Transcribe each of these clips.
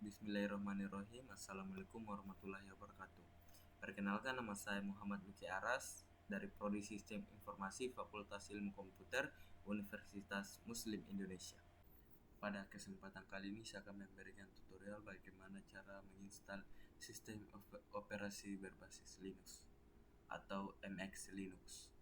Bismillahirrahmanirrahim. Assalamualaikum warahmatullahi wabarakatuh. Perkenalkan, nama saya Muhammad Luki Aras dari Prodi Sistem Informasi Fakultas Ilmu Komputer Universitas Muslim Indonesia. Pada kesempatan kali ini saya akan memberikan tutorial bagaimana cara menginstal sistem operasi berbasis Linux atau MX Linux.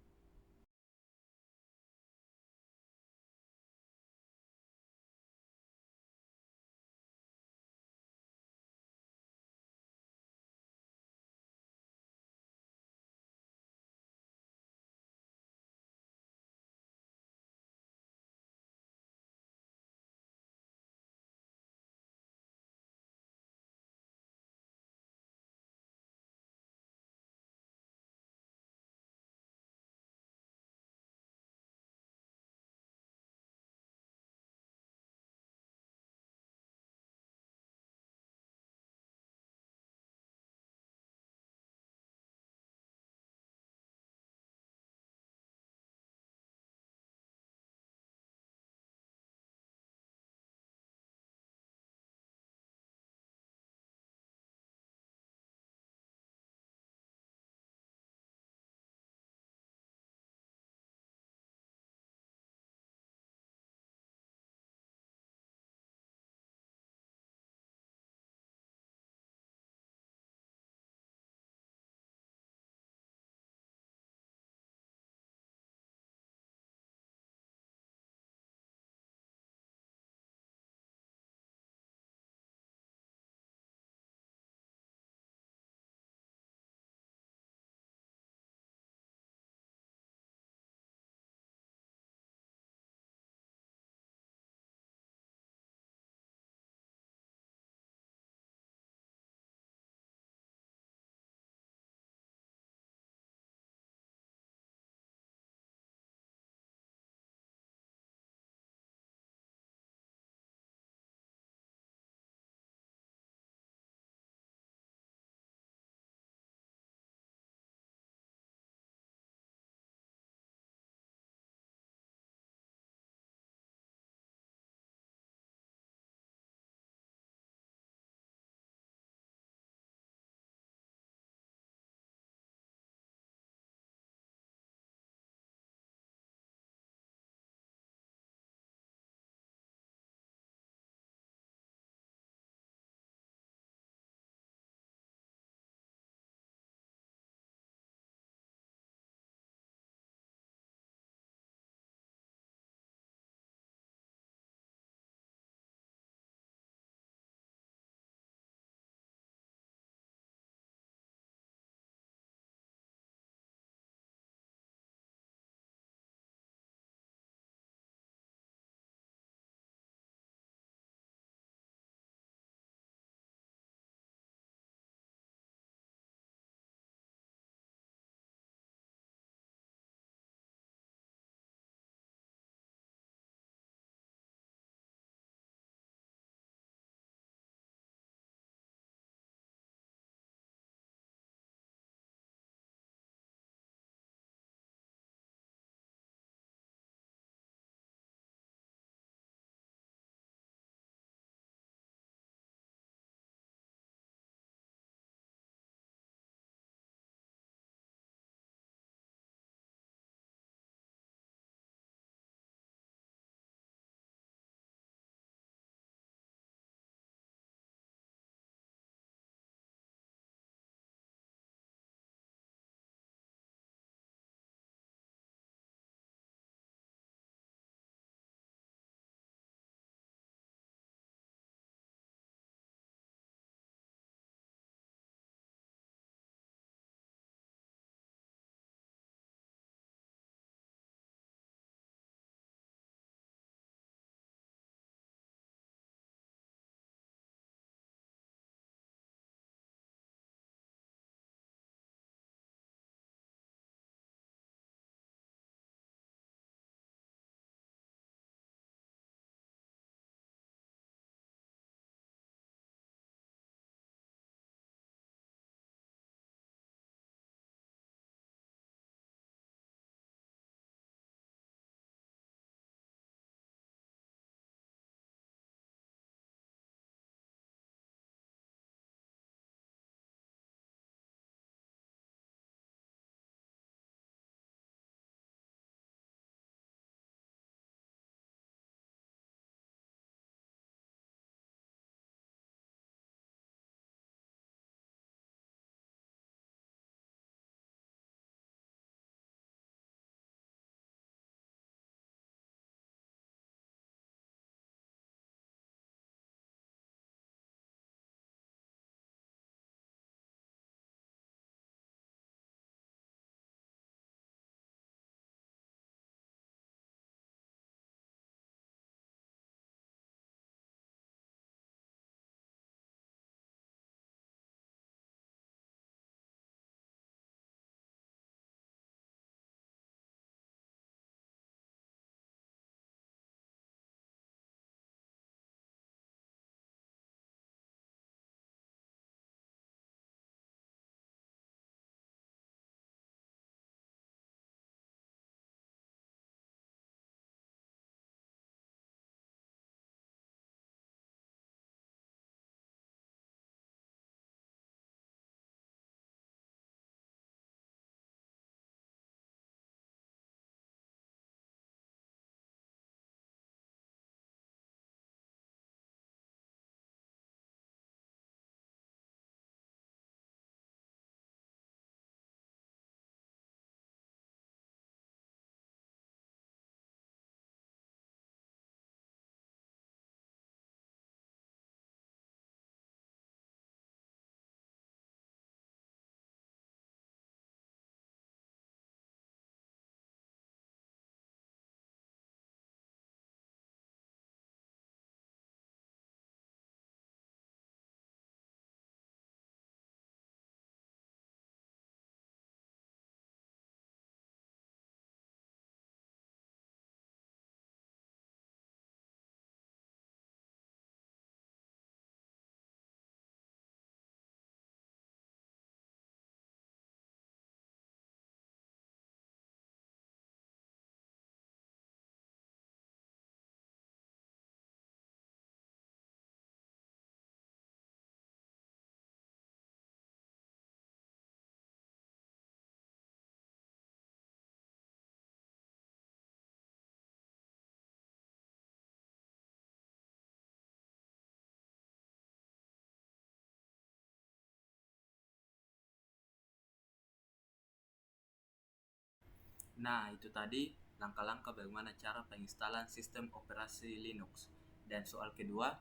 Nah, itu tadi langkah-langkah bagaimana cara penginstalan sistem operasi Linux. Dan soal kedua,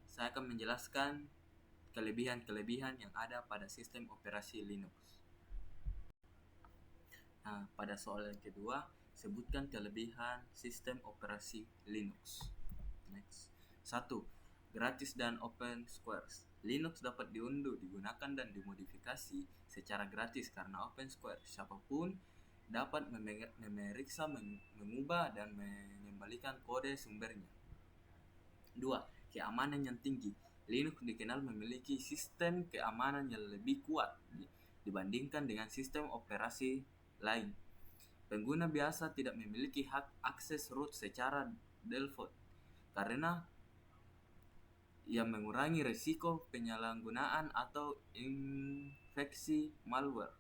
saya akan menjelaskan kelebihan-kelebihan yang ada pada sistem operasi Linux. Nah, pada soal yang kedua, sebutkan kelebihan sistem operasi Linux. Next. 1. Gratis dan open source. Linux dapat diunduh, digunakan dan dimodifikasi secara gratis karena open source. Siapapun dapat memeriksa, mengubah dan mengembalikan kode sumbernya. 2. Keamanan yang tinggi. Linux dikenal memiliki sistem keamanan yang lebih kuat dibandingkan dengan sistem operasi lain. Pengguna biasa tidak memiliki hak akses root secara default karena yang mengurangi risiko penyalahgunaan atau infeksi malware.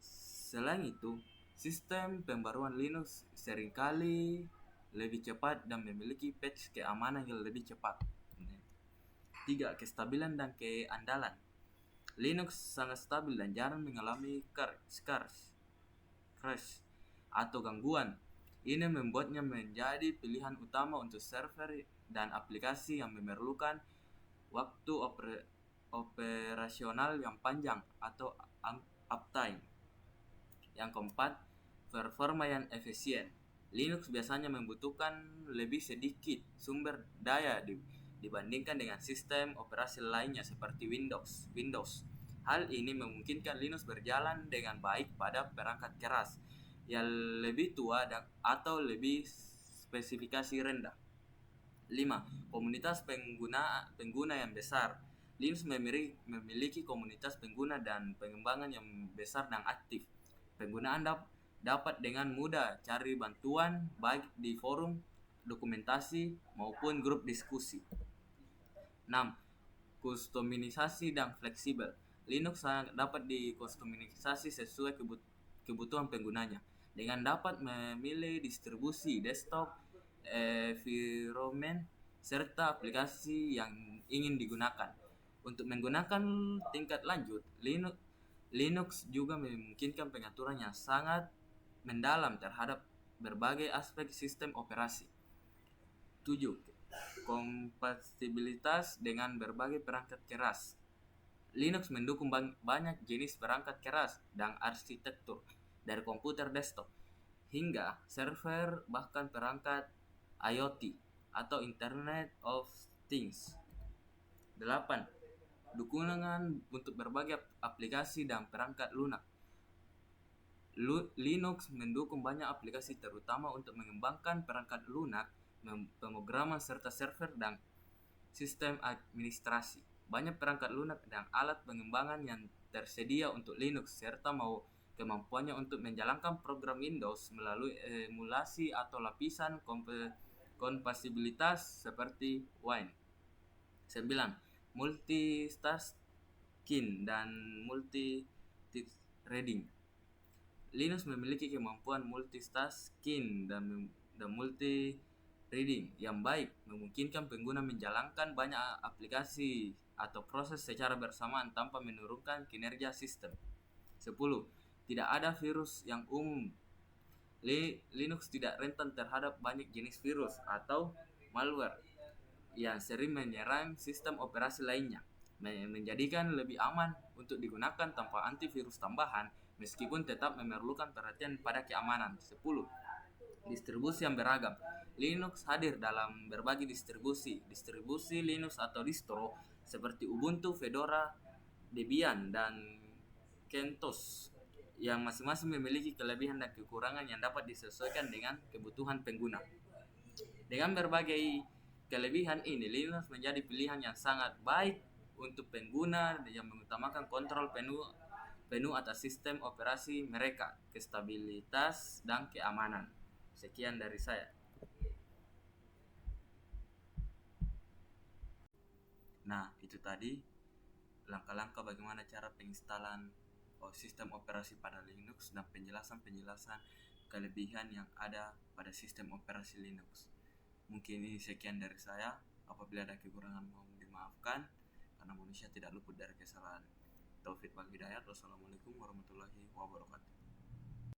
Selain itu, sistem pembaruan Linux seringkali lebih cepat dan memiliki patch keamanan yang lebih cepat. 3. Kestabilan dan keandalan. Linux sangat stabil dan jarang mengalami crash atau gangguan. Ini membuatnya menjadi pilihan utama untuk server dan aplikasi yang memerlukan waktu operasional yang panjang atau uptime. Yang keempat, performa yang efisien. Linux biasanya membutuhkan lebih sedikit sumber daya dibandingkan dengan sistem operasi lainnya seperti Windows. Hal ini memungkinkan Linux berjalan dengan baik pada perangkat keras yang lebih tua atau lebih spesifikasi rendah. 5. Komunitas pengguna yang besar. Linux memiliki komunitas pengguna dan pengembangan yang besar dan aktif. Penggunaan dapat dengan mudah cari bantuan baik di forum, dokumentasi, maupun grup diskusi. 6. Kustomisasi dan fleksibel. Linux dapat dikustomisasi sesuai kebutuhan penggunanya dengan dapat memilih distribusi desktop, environment, serta aplikasi yang ingin digunakan. Untuk menggunakan tingkat lanjut, Linux juga memungkinkan pengaturan yang sangat mendalam terhadap berbagai aspek sistem operasi. 7. Kompatibilitas dengan berbagai perangkat keras. Linux mendukung banyak jenis perangkat keras dan arsitektur, dari komputer desktop hingga server, bahkan perangkat IoT atau Internet of Things. 8. Dukungan untuk berbagai aplikasi dan perangkat lunak. Linux mendukung banyak aplikasi terutama untuk mengembangkan perangkat lunak, pemrograman serta server dan sistem administrasi. Banyak perangkat lunak dan alat pengembangan yang tersedia untuk Linux serta kemampuannya untuk menjalankan program Windows melalui emulasi atau lapisan kompatibilitas seperti Wine. 9. Multitasking dan multi-threading. Linux memiliki kemampuan multitasking dan multi-threading yang baik, memungkinkan pengguna menjalankan banyak aplikasi atau proses secara bersamaan tanpa menurunkan kinerja sistem. 10. Tidak ada virus yang umum. Linux tidak rentan terhadap banyak jenis virus atau malware yang sering menyerang sistem operasi lainnya, menjadikan lebih aman untuk digunakan tanpa antivirus tambahan meskipun tetap memerlukan perhatian pada keamanan. 10. Distribusi yang beragam. Linux hadir dalam berbagai distribusi Linux atau distro seperti Ubuntu, Fedora, Debian, dan CentOS yang masing-masing memiliki kelebihan dan kekurangan yang dapat disesuaikan dengan kebutuhan pengguna. Dengan berbagai kelebihan ini, Linux menjadi pilihan yang sangat baik untuk pengguna yang mengutamakan kontrol penuh atas sistem operasi mereka, stabilitas, dan keamanan. Sekian dari saya. Nah, itu tadi langkah-langkah bagaimana cara penginstalan sistem operasi pada Linux dan penjelasan kelebihan yang ada pada sistem operasi Linux. Mungkin ini sekian dari saya. Apabila ada kekurangan mohon dimaafkan karena manusia tidak luput dari kesalahan. Taufik wal hidayah. Wassalamualaikum warahmatullahi wabarakatuh.